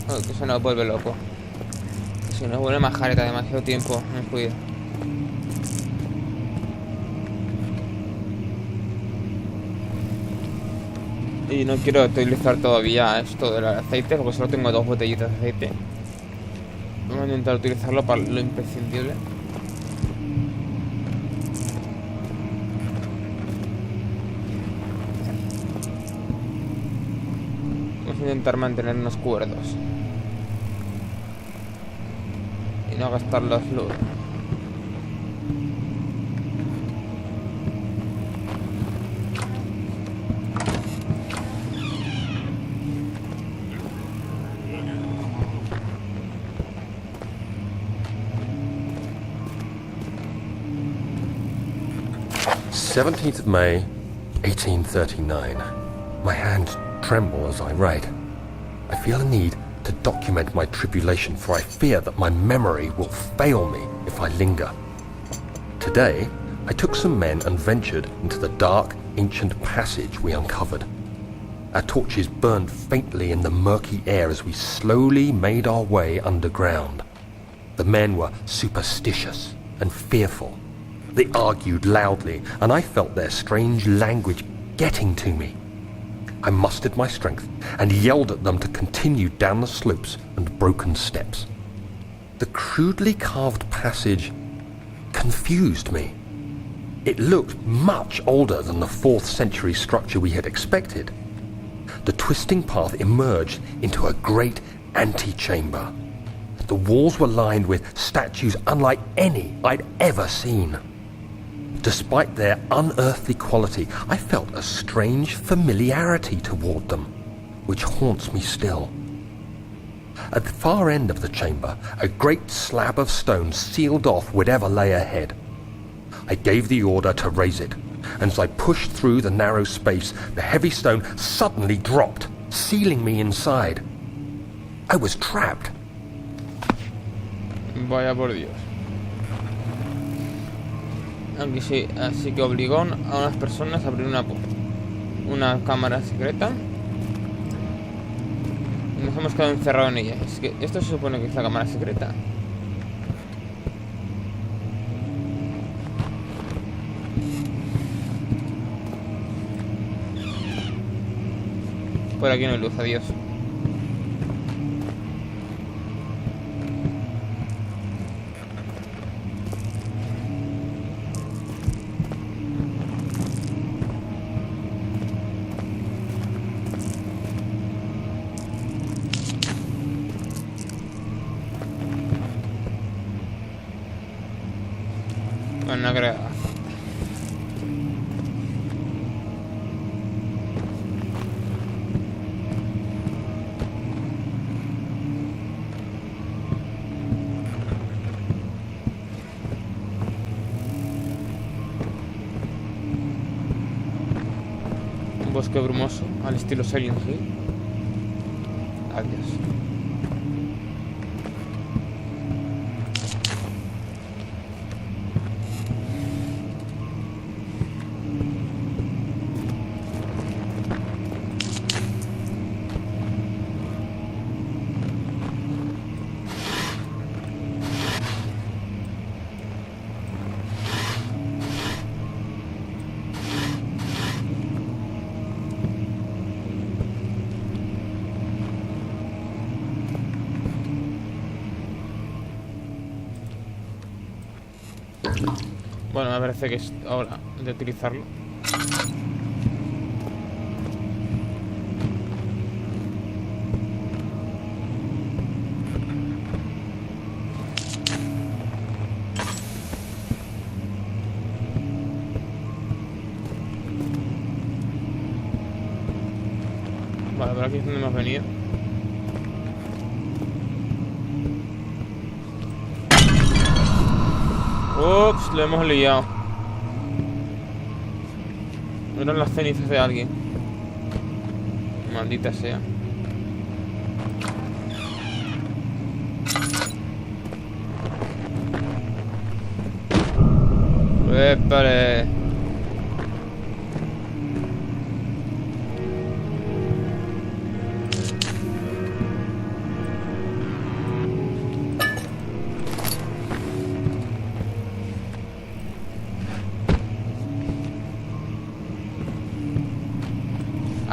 Oh, que se nos vuelve loco. Se nos vuelve majareta demasiado tiempo. No cuida. Y no quiero utilizar todavía esto del aceite, porque solo tengo 2 botellitas de aceite. Vamos a intentar utilizarlo para lo imprescindible. Vamos a intentar mantenernos cuerdos y no gastar las luz. "17th of May, 1839. My hands tremble as I write. I feel a need to document my tribulation, for I fear that my memory will fail me if I linger. Today, I took some men and ventured into the dark, ancient passage we uncovered. Our torches burned faintly in the murky air as we slowly made our way underground. The men were superstitious and fearful. They argued loudly, and I felt their strange language getting to me. I mustered my strength and yelled at them to continue down the slopes and broken steps. The crudely carved passage confused me. It looked much older than the 4th century structure we had expected. The twisting path emerged into a great antechamber. The walls were lined with statues unlike any I'd ever seen. Despite their unearthly quality, I felt a strange familiarity toward them, which haunts me still. At the far end of the chamber, a great slab of stone sealed off whatever lay ahead. I gave the order to raise it, and as I pushed through the narrow space, the heavy stone suddenly dropped, sealing me inside. I was trapped. Vaya por Dios. Aquí sí, así que obligó a unas personas a abrir una cámara secreta. Y nos hemos quedado encerrados en ella. Es que esto se supone que es la cámara secreta. Por aquí no hay luz, adiós. Bueno, no creo. Un bosque brumoso al estilo Silent Hill. Adiós. Bueno, me parece que es hora de utilizarlo. Vale, por aquí es donde hemos venido. Ups, lo hemos liado. Eran las cenizas de alguien. Maldita sea. ¡Épale!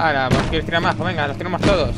Ahora, pues quieres tirar más, pues venga, los tiramos todos.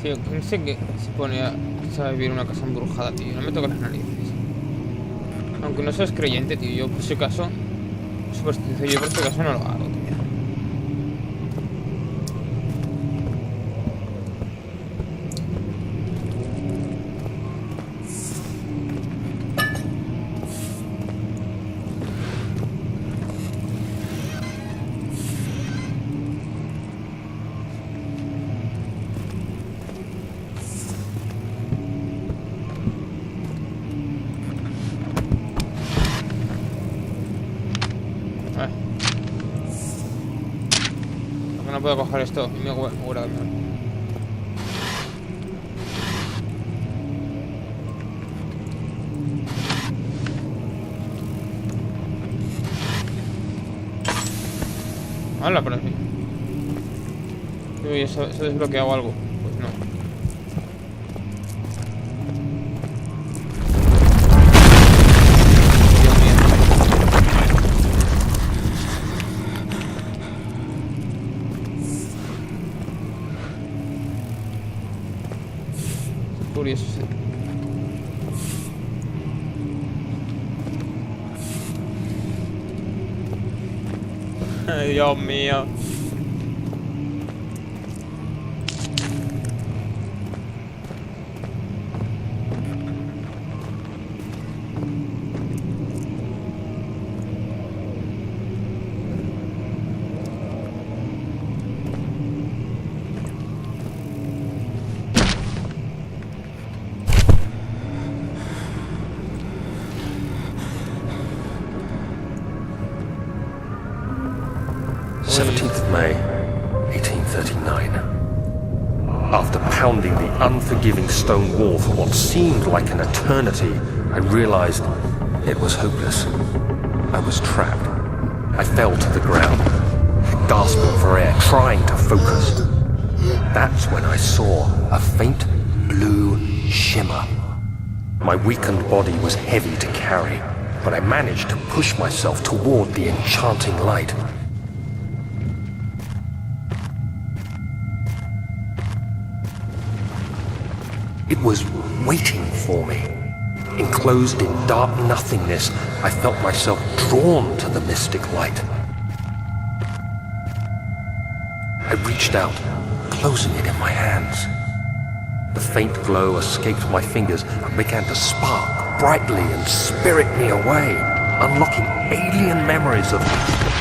Tío, ¿quién sé que se pone a vivir en una casa embrujada, tío? No me toques las narices. Aunque no seas creyente, tío, yo por si acaso... Supersticio, yo por si acaso no lo hago, tío. No puedo coger esto y me guardo. Hola, pero sí. Uy, ¿se ha desbloqueado algo? Pues no. Dios mío. Curioso, sí. Ay, Dios mío. May 1839. After pounding the unforgiving stone wall for what seemed like an eternity, I realized it was hopeless. I was trapped. I fell to the ground, gasping for air, trying to focus. That's when I saw a faint blue shimmer. My weakened body was heavy to carry, but I managed to push myself toward the enchanting light. It was waiting for me. Enclosed in dark nothingness, I felt myself drawn to the mystic light. I reached out, closing it in my hands. The faint glow escaped my fingers and began to spark brightly and spirit me away, unlocking alien memories of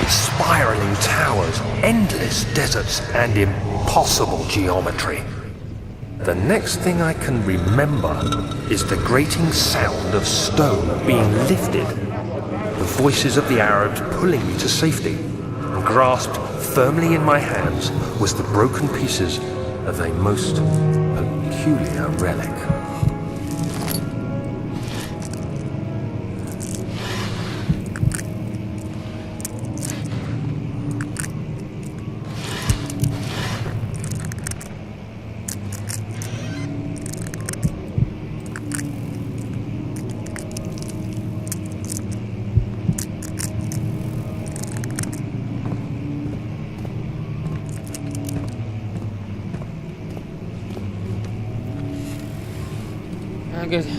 spiraling towers, endless deserts, and impossible geometry. The next thing I can remember is the grating sound of stone being lifted, the voices of the Arabs pulling me to safety, and grasped firmly in my hands was the broken pieces of a most peculiar relic.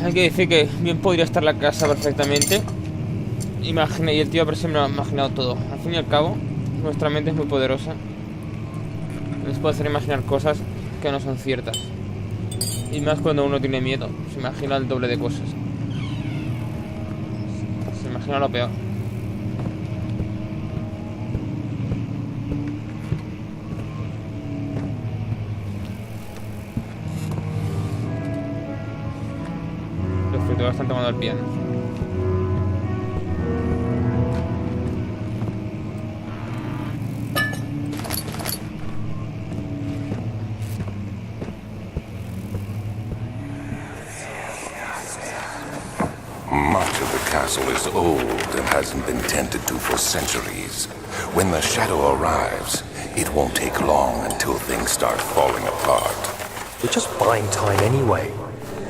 Hay que decir que bien podría estar la casa perfectamente. Y el tío se me lo ha imaginado todo. Al fin y al cabo, nuestra mente es muy poderosa. Nos puede hacer imaginar cosas que no son ciertas. Y más cuando uno tiene miedo, se imagina el doble de cosas. imagino lo peor. Disfruto bastante cuando el piano. Much of the castle is old and hasn't been tended to for centuries. When the shadow arrives, it won't take long until things start falling apart. We're just buying time anyway.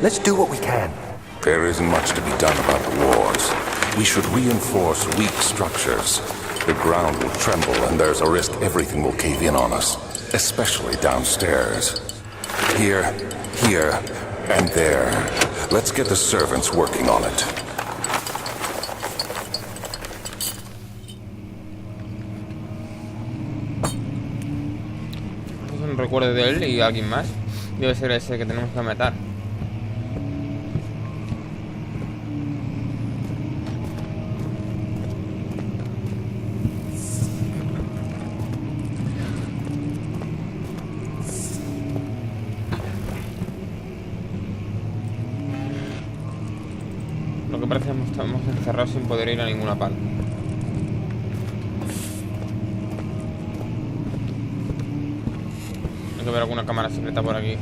Let's do what we can. There isn't much to be done about the wars. We should reinforce weak structures. The ground will tremble and there's a risk everything will cave in on us, especially downstairs. Here, and there. Let's get the servants working on it. Es un recuerdo de él y alguien más. Debe ser ese que tenemos que matar. Lo que parece es que estamos encerrados sin poder ir a ninguna parte. Hay que ver alguna cámara secreta por aquí.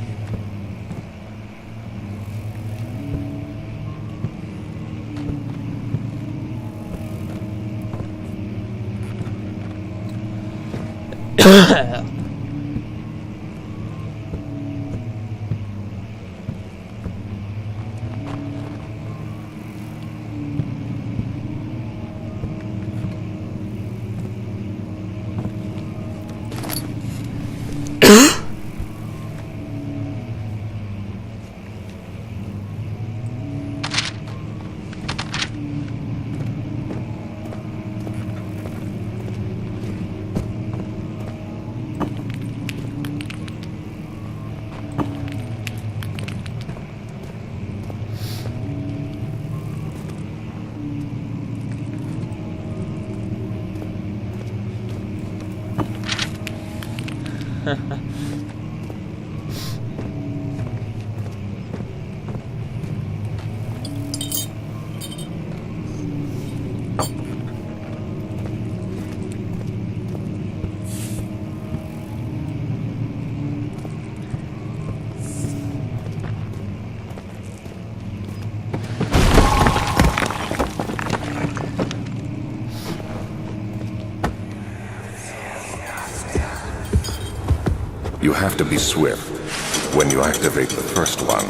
You have to be swift when you activate the first one.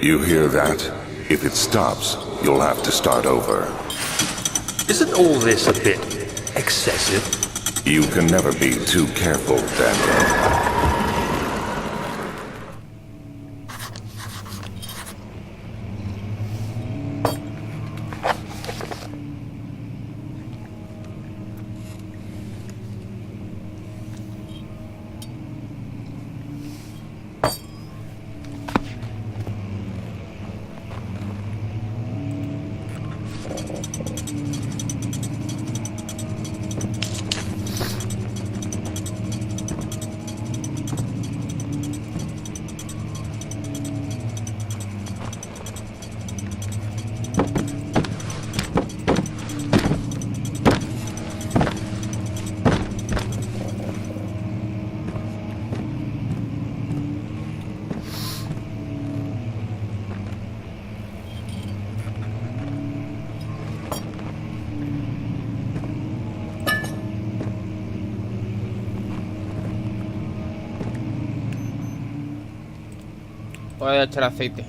You hear that? If it stops, you'll have to start over. Isn't all this a bit excessive? You can never be too careful, Daniel. Voy a echar aceite.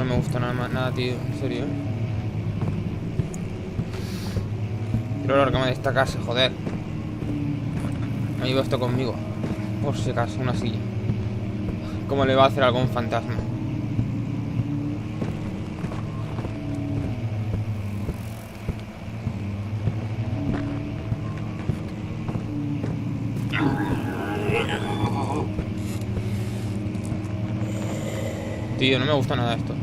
no me gusta nada, tío. En serio, Quiero largarme de esta casa, joder. Me llevo esto conmigo. Por si acaso, una silla. ¿Cómo le va a hacer algún fantasma? Tío, no me gusta nada esto.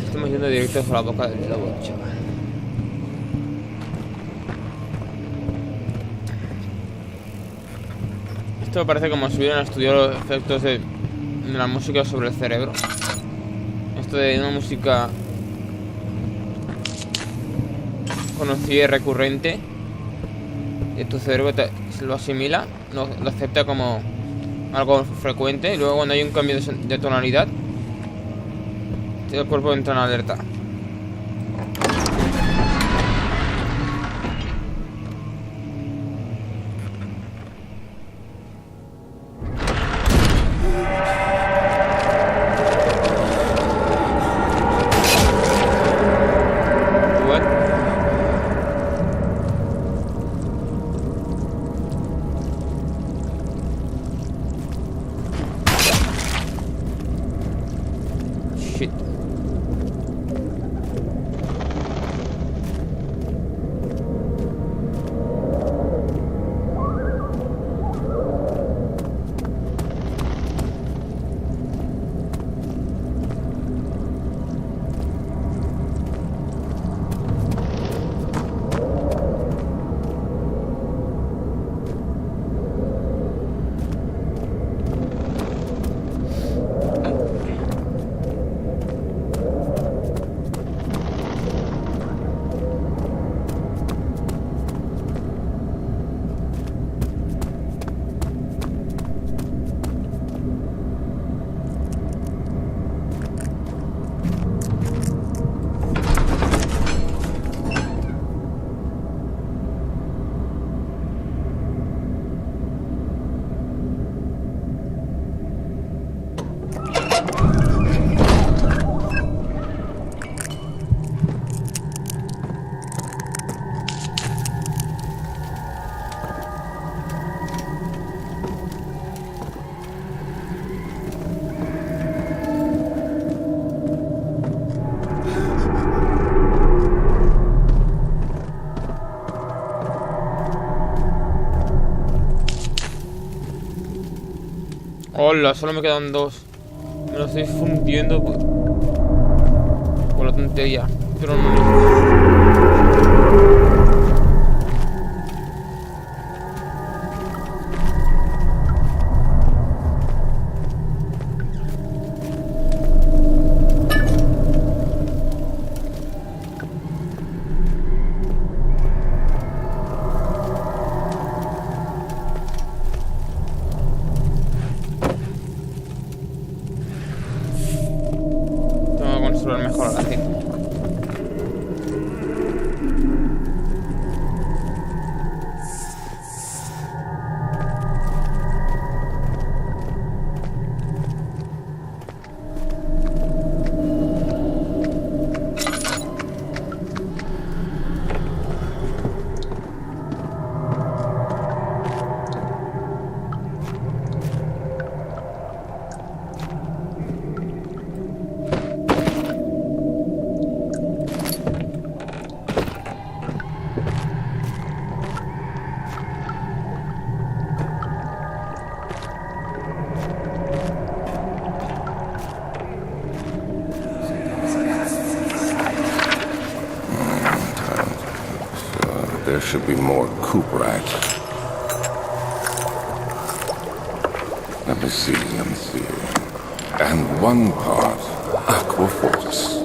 Estamos yendo directos a la boca del lobo, chaval. Esto me parece como si hubieran estudiado los efectos de la música sobre el cerebro. Esto de una música conocida y recurrente, y tu cerebro se lo asimila, lo acepta como algo frecuente, y luego cuando hay un cambio de tonalidad, el cuerpo entra en alerta. Shit. Hola, solo me quedan dos. Me lo estoy fundiendo por la tontería. Pero no. Mejor a la gente. should be more cooperate. Let me see. And one part aquafortis.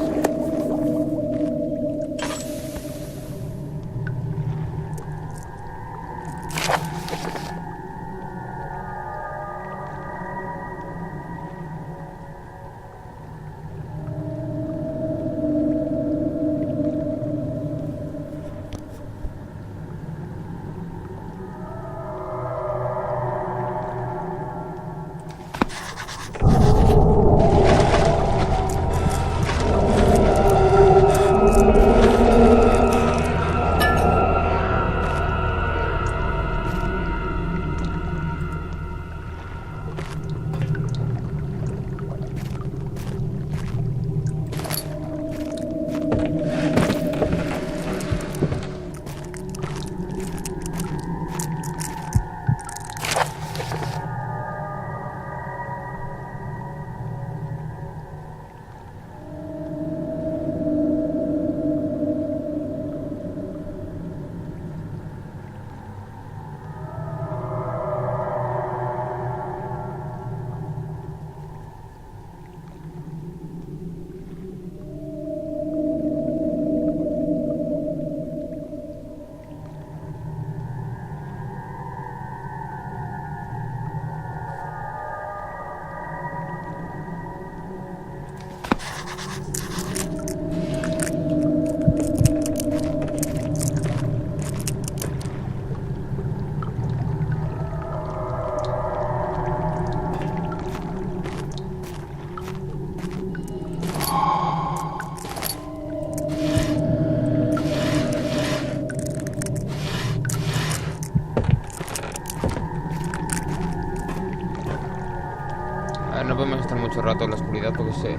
No podemos estar mucho rato en la oscuridad porque se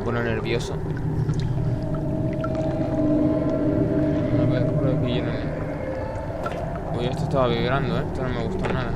pone nervioso. A ver, por aquí yo no... Uy, esto estaba vibrando, ¿eh? Esto no me gustó nada.